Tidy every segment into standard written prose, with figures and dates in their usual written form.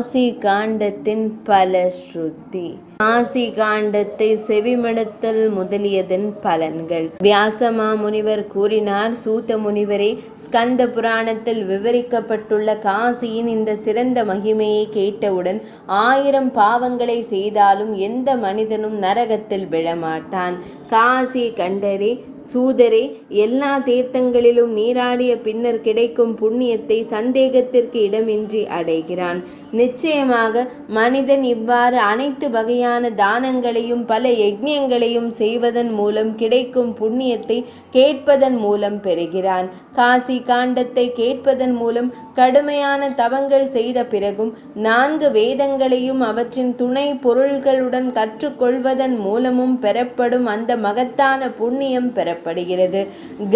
காசி காண்டத்தின் பலஸ்ருதி. காசி காண்டத்தை செவிமடுத்தல் முதலியதன் பலன்கள். வியாசமா முனிவர் கூறினார், சூத முனிவரே, ஸ்கந்த புராணத்தில் விவரிக்கப்பட்டுள்ள காசியின் இந்த சிறந்த மகிமையை கேட்டவுடன் 1000 பாவங்களை செய்தாலும் எந்த மனிதனும் நரகத்தில் விழமாட்டான். காசி கண்டரே, சூதரே, எல்லா தீர்த்தங்களிலும் நீராடிய பின்னர் கிடைக்கும் புண்ணியத்தை சந்தேகத்திற்கு இடமின்றி அடைகிறான். நிச்சயமாக மனிதன் இவ்வாறு அனைத்து வகையான தானங்களையும் பல யஜ்ஞங்களையும் செய்வதன் மூலம் கிடைக்கும் புண்ணியத்தை கேட்பதன் மூலம் பெறுகிறான். காசி காண்டத்தை கேட்பதன் மூலம் கடுமையான தவங்கள் செய்த பிறகும் 4 வேதங்களையும் அவற்றின் துணை பொருள்களுடன் கற்றுக்கொள்வதன் மூலமும் பெறப்படும் அந்த மகத்தான புண்ணியம் பெறப்படுகிறது.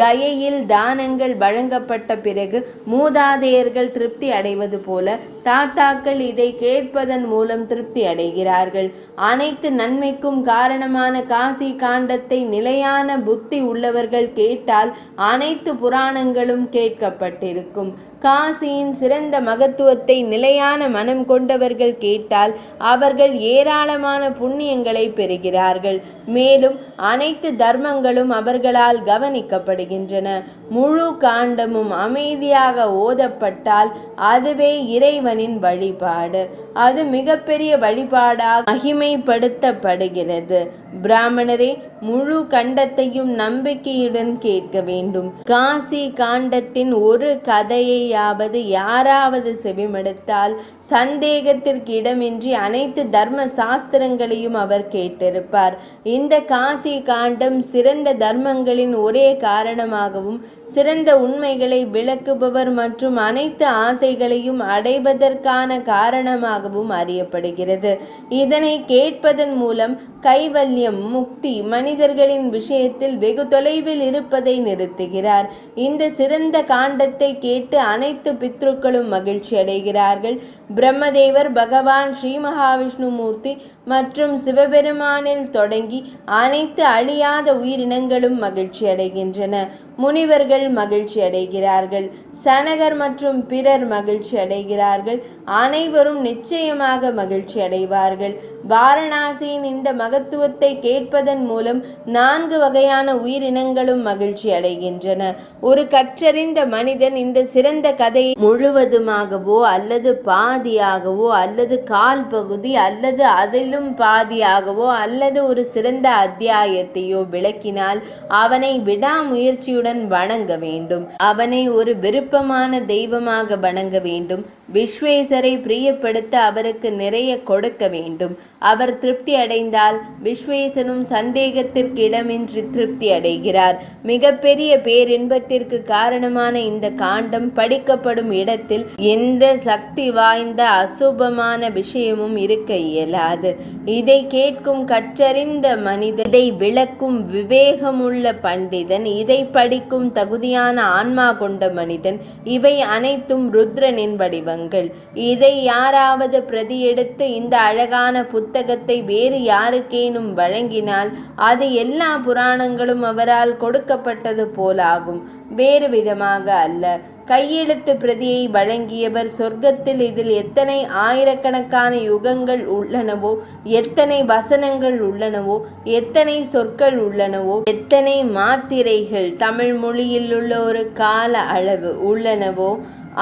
கயையில் தானங்கள் வழங்கப்பட்ட பிறகு மூதாதையர்கள் திருப்தி அடைவது போல தாத்தாக்கள் இதை கேட்பதன் மூலம் திருப்தி அடைகிறார்கள். அனைத்து நன்மைக்கும் காரணமான காசி காண்டத்தை நிலையான புத்தி உள்ளவர்கள் கேட்டால் அனைத்து புராணங்களும் கேட்கப்பட்டிருக்கும். காசியின் சிறந்த மகத்துவத்தை நிலையான மனம் கொண்டவர்கள் கேட்டால் அவர்கள் ஏராளமான புண்ணியங்களை பெறுகிறார்கள். மேலும் அனைத்து தர்மங்களும் அவர்களால் கவனிக்கப்படுகின்றன. முழு காண்டமும் அமைதியாக ஓதப்பட்டால் அதுவே இறைவனின் வழிபாடு. அது மிகப்பெரிய வழிபாடாக மகிமைப்படுத்தப்படுகிறது. பிராமணரே, முழு கண்டத்தையும் நம்பிக்கையுடன் கேட்க வேண்டும். காசி காண்டத்தின் ஒரு கதையையாவது யாராவது செவிமடுத்தால் சந்தேகத்திற்கு இடமின்றி அனைத்து தர்ம சாஸ்திரங்களையும் அவர் கேட்டிருப்பார். இந்த காசி காண்டம் சிறந்த தர்மங்களின் ஒரே காரணமாகவும் சிறந்த உண்மைகளை விளக்குபவர் மற்றும் அனைத்து ஆசைகளையும் அடைவதற்கான காரணமாகவும் அறியப்படுகிறது. இதனை கேட்பதன் மூலம் கைவல்யம், முக்தி மனிதர்களின் விஷயத்தில் வெகு தொலைவில் இருப்பதை நிறுத்துகிறார். இந்த சிறந்த காண்டத்தை கேட்டு அனைத்து பித்ருக்களும் மகிழ்ச்சி அடைகிறார்கள். பிரம்மதேவர், பகவான் ஸ்ரீ மகாவிஷ்ணு மூர்த்தி மற்றும் சிவபெருமானில் தொடங்கி அனைத்து அழியாத உயிரினங்களும் மகிழ்ச்சி அடைகின்றன. முனிவர்கள் மகிழ்ச்சி அடைகிறார்கள். சனகர் மற்றும் பிறர் மகிழ்ச்சி அடைகிறார்கள். அனைவரும் நிச்சயமாக மகிழ்ச்சி அடைவார்கள். வாரணாசியின் இந்த மகத்துவத்தை கேட்பதன் மூலம் 4 வகையான உயிரினங்களும் மகிழ்ச்சி அடைகின்றன. ஒரு கற்றறிந்த மனிதன் இந்த சிறந்த கதையை முழுவதுமாகவோ அல்லது பாதியாகவோ அல்லது கால் பகுதி அல்லது அதிலும் பாதியாகவோ அல்லது ஒரு சிறந்த அத்தியாயத்தையோ விளக்கினால் அவனை விடாமுயற்சியுடன் வணங்க வேண்டும். அவனை ஒரு விருப்பமான தெய்வமாக வணங்க வேண்டும். விஸ்வேசரை பிரியப்படுத்த அவருக்கு நிறைய கொடுக்க வேண்டும். அவர் திருப்தி அடைந்தால் விஸ்வேசனும் சந்தேகத்திற்கு இடமின்றி திருப்தி அடைகிறார். மிகப்பெரிய பேரின்பத்திற்கு காரணமான இந்த காண்டம் படிக்கப்படும் இடத்தில் எந்த சக்தி வாய்ந்த அசுபமான விஷயமும் இருக்க இயலாது. இதை கேட்கும் கற்றறிந்த மனிதன், இதை விளக்கும் விவேகமுள்ள பண்டிதன், இதை படிக்கும் தகுதியான ஆன்மா கொண்ட மனிதன், இவை அனைத்தும் ருத்ரனின் வடிவங்கள். இதை யாராவது பிரதி எடுத்து இந்த அழகான புத்தகத்தை வேறு யாருக்கேனும் வழங்கினால் அது எல்லா புராணங்களும் அவரால் கொடுக்கப்பட்டது போலாகும். வேறு விதமாக அல்ல. கையெழுத்து பிரதியை வழங்கியவர் சொர்க்கத்தில் இதில் எத்தனை ஆயிரக்கணக்கான யுகங்கள் உள்ளனவோ, எத்தனை வசனங்கள் உள்ளனவோ, எத்தனை சொற்கள் உள்ளனவோ, எத்தனை மாத்திரைகள் தமிழ் மொழியில் உள்ள ஒரு கால அளவு உள்ளனவோ,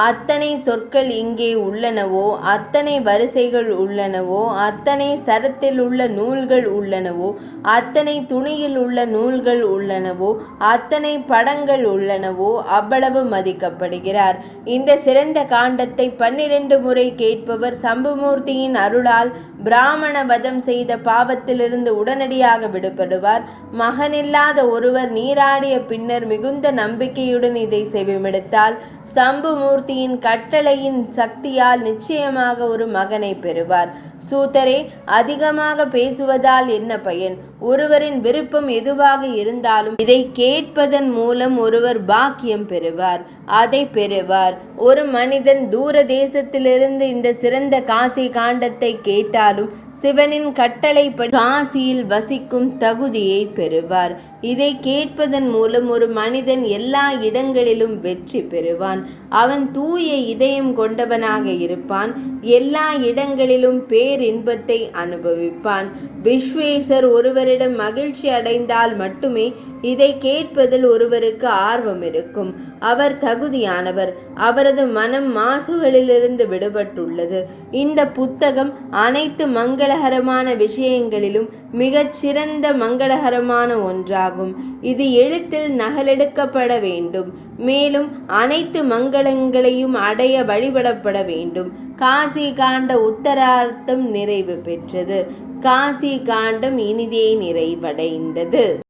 அத்தனை சொற்கள் இங்கே உள்ளனவோ, அத்தனை வரிசைகள் உள்ளனவோ, அத்தனை சரத்தில் உள்ள நூல்கள் உள்ளனவோ, அத்தனை துணியில் உள்ள நூல்கள் உள்ளனவோ, அத்தனை படங்கள் உள்ளனவோ, அவ்வளவு மதிக்கப்படுகிறார். இந்த சிறந்த காண்டத்தை 12 முறை கேட்பவர் சம்புமூர்த்தியின் அருளால் பிராமண வதம் செய்த பாவத்திலிருந்து உடனடியாக விடுபடுவார். மகனில்லாத ஒருவர் நீராடிய பின்னர் மிகுந்த நம்பிக்கையுடன் இதை செவிமெடுத்தால் சம்புமூர்த்தியின் கட்டளையின் சக்தியால் நிச்சயமாக ஒரு மகனை பெறுவார். சூதரே, அதிகமாக பேசுவதால் என்ன பயன்? ஒருவரின் விருப்பம் எதுவாக இருந்தாலும் இதை கேட்பதன் மூலம் ஒருவர் பாக்கியம் பெறுவார், அதை பெறுவார். ஒரு மனிதன் தூர தேசத்திலிருந்து இந்த சிறந்த காசி காண்டத்தை கேட்டாலும் சிவனின் கட்டளைப்படி காசியில் வசிக்கும் தகுதியை பெறுவார். இதை கேட்பதன் மூலம் ஒரு மனிதன் எல்லா இடங்களிலும் வெற்றி பெறுவான். அவன் தூய இதயம் கொண்டவனாக இருப்பான். எல்லா இடங்களிலும் பேரின்பத்தை அனுபவிப்பான். விஸ்வேஸ்வர் ஒருவரிடம் மகிழ்ச்சி அடைந்தால் மட்டுமே இதை கேட்பதில் ஒருவருக்கு ஆர்வம் இருக்கும். அவர் தகுதியானவர். அவரது மனம் மாசுகளிலிருந்து விடுபட்டுள்ளது. இந்த புத்தகம் அனைத்து மங்களகரமான விஷயங்களிலும் மிகச்சிறந்த மங்களகரமான ஒன்றாகும். இது எழுத்தில் நகலெடுக்கப்பட வேண்டும். மேலும் அனைத்து மங்களங்களையும் அடைய வழிபடப்பட வேண்டும். காசி காண்ட உத்தரார்த்தம் நிறைவு பெற்றது. காசி காண்டம் இனிதே நிறைவடைந்தது.